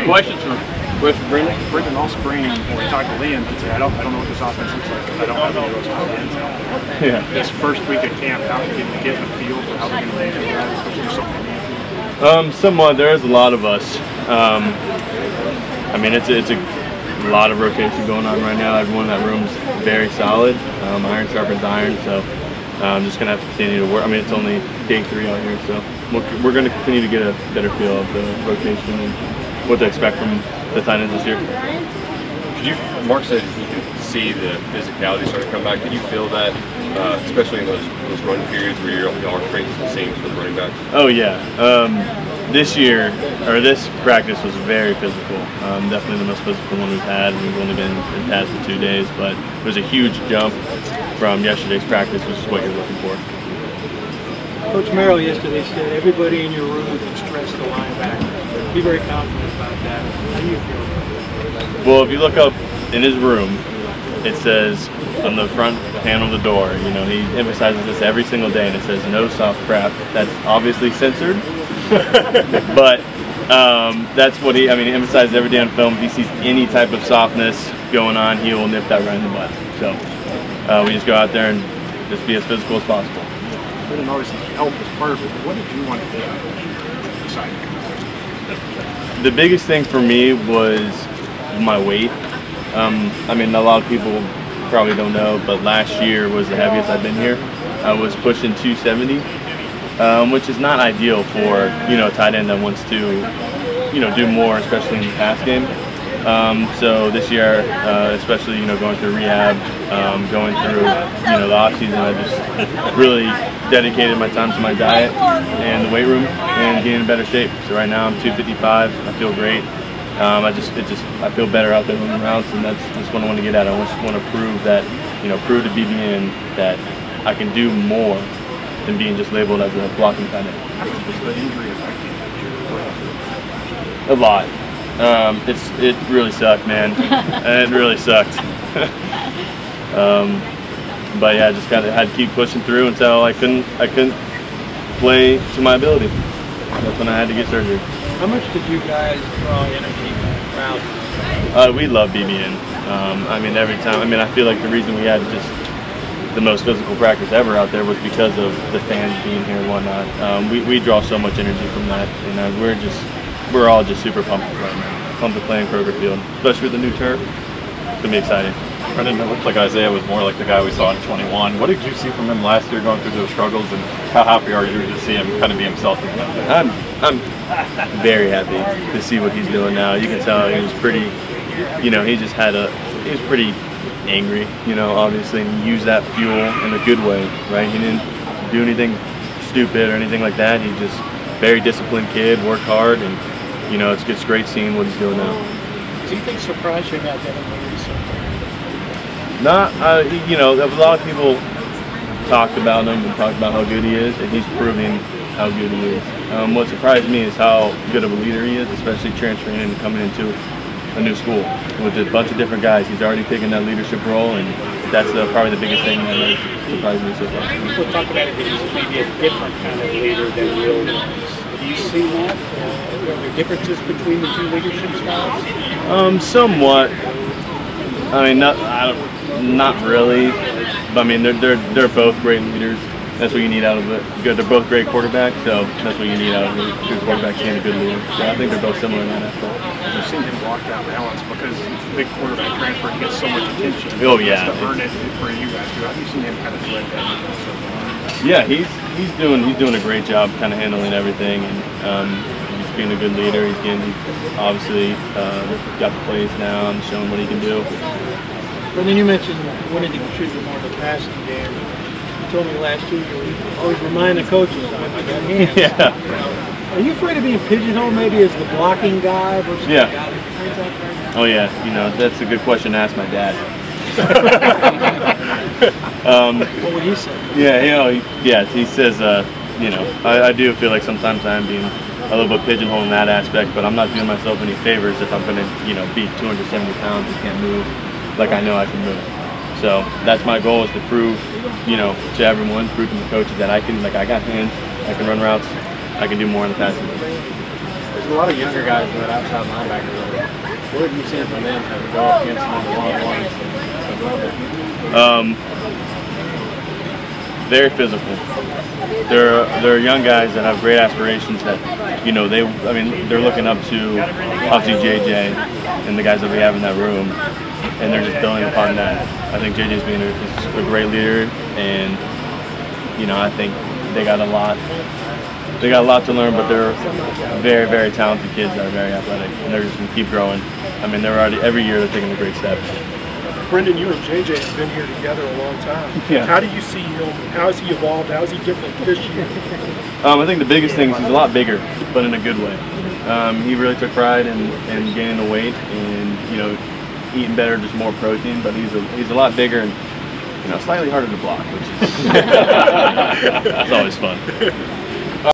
questions with Brenden all spring, when we talked to Liam, he'd say, I don't know what this offense looks like because I don't have any of those tight ends out there. Yeah. This first week at camp, how can you get a feel for how they're going to manage that, especially with so many? Somewhat. There is a lot of us. I mean, it's a lot of rotation going on right now. Everyone in that room is very solid. Iron sharpens iron, so I'm just going to have to continue to work. I mean, it's only day 3 out here, so we're going to continue to get a better feel of the rotation and what to expect from the tight ends this year. Mark said you could see the physicality start to come back. Did you feel that, especially in those run periods where y'all are training the same for the running backs? Oh yeah. This practice was very physical. Definitely the most physical one we've had. We've only been in pads for 2 days, but it was a huge jump from yesterday's practice, which is what you're looking for. Coach Merrill yesterday said everybody in your room can stress the linebacker. Be very confident about that. How do you feel? Well, if you look up in his room, it says on the front panel of the door, you know, he emphasizes this every single day, and it says no soft crap. That's obviously censored, but that's what he emphasizes every day on film. If he sees any type of softness going on, he will nip that right in the butt. So we just go out there and just be as physical as possible. Brenden always help is part of it, but what did you want to get out of this year? The biggest thing for me was my weight. I mean, a lot of people probably don't know, but last year was the heaviest I've been here. I was pushing 270, which is not ideal for, you know, a tight end that wants to, you know, do more, especially in the pass game. So this year, especially, you know, going through rehab, going through, you know, the off season, I just really dedicated my time to my diet and the weight room and getting in better shape. So right now I'm 255. I feel great. I feel better out there running routes, and that's just what I want to get at. I just want to prove that, you know, prove to BBN that I can do more than being just labeled as a blocking tight end. How much was the injury affecting you? A lot. It really sucked, man. It really sucked. But yeah, I just had to keep pushing through until I couldn't play to my ability. That's when I had to get surgery. How much did you guys draw energy from the crowd? We love BBN. I mean, every time. I mean, I feel like the reason we had just the most physical practice ever out there was because of the fans being here and whatnot. We draw so much energy from that, and we're all just super pumped right now. Pumped to play in Kroger Field, especially with the new turf. It's gonna be exciting. Brenden, it looks like Isaiah was more like the guy we saw in 21. What did you see from him last year going through those struggles, and how happy are you to see him kind of be himself again? I'm very happy to see what he's doing now. You can tell he was pretty, you know, he was pretty angry, you know, obviously, and he used that fuel in a good way, right? He didn't do anything stupid or anything like that. He's just very disciplined kid, worked hard, and, you know, it's great seeing what he's doing now. Do you think surprised you about that? Not, you know, a lot of people talked about him and talked about how good he is, and he's proving how good he is. What surprised me is how good of a leader he is, especially transferring and coming into a new school with a bunch of different guys. He's already taken that leadership role, and that's probably the biggest thing that has surprised me so far. People talk about it as maybe a different kind of leader than Will was. Do you see that? Are there differences between the two leadership styles? Somewhat. I mean, not really. But I mean, they're both great leaders. That's what you need out of it. Good. They're both great quarterbacks, so that's what you need out of a good quarterback and a good leader. So I think they're both similar in that aspect. You've seen him block that balance because he's a big quarterback transfer and gets so much attention. Oh yeah. To earn it for you guys too. Have you seen him kind of thread that so far? Yeah, he's doing a great job kind of handling everything, and he's being a good leader. He's obviously got the plays now and showing what he can do. But then you mentioned wanting to contribute more to the passing game. You told me last year you always remind the coaches, I got hands. Yeah. Are you afraid of being pigeonholed maybe as the blocking guy versus the guy that turns out right now? Oh yeah, you know, that's a good question to ask my dad. What would he say? Yeah, you know, he says, you know, I do feel like sometimes I'm being a little bit pigeonholed in that aspect, but I'm not doing myself any favors if I'm going to, you know, be 270 pounds and can't move like I know I can move. So that's my goal, is to prove, you know, to everyone, prove to the coaches that I got hands, I can run routes, I can do more in the passing game. There's a lot of younger guys in that outside linebacker role. What have you seen from them to go up against them? Very physical. They're young guys that have great aspirations. That they're looking up to obviously JJ and the guys that we have in that room, and they're just building upon that. I think JJ's being a great leader, and I think they got a lot. They got a lot to learn, but they're very, very talented kids that are very athletic, and they're just going to keep growing. I mean, they're already every year they're taking a great step. Brenden, you and JJ have been here together a long time. Yeah. How do you see him? How has he evolved? How is he different this year? I think the biggest thing is he's a lot bigger, but in a good way. He really took pride in gaining the weight and eating better, just more protein. But he's a lot bigger and slightly harder to block, which is it's always fun.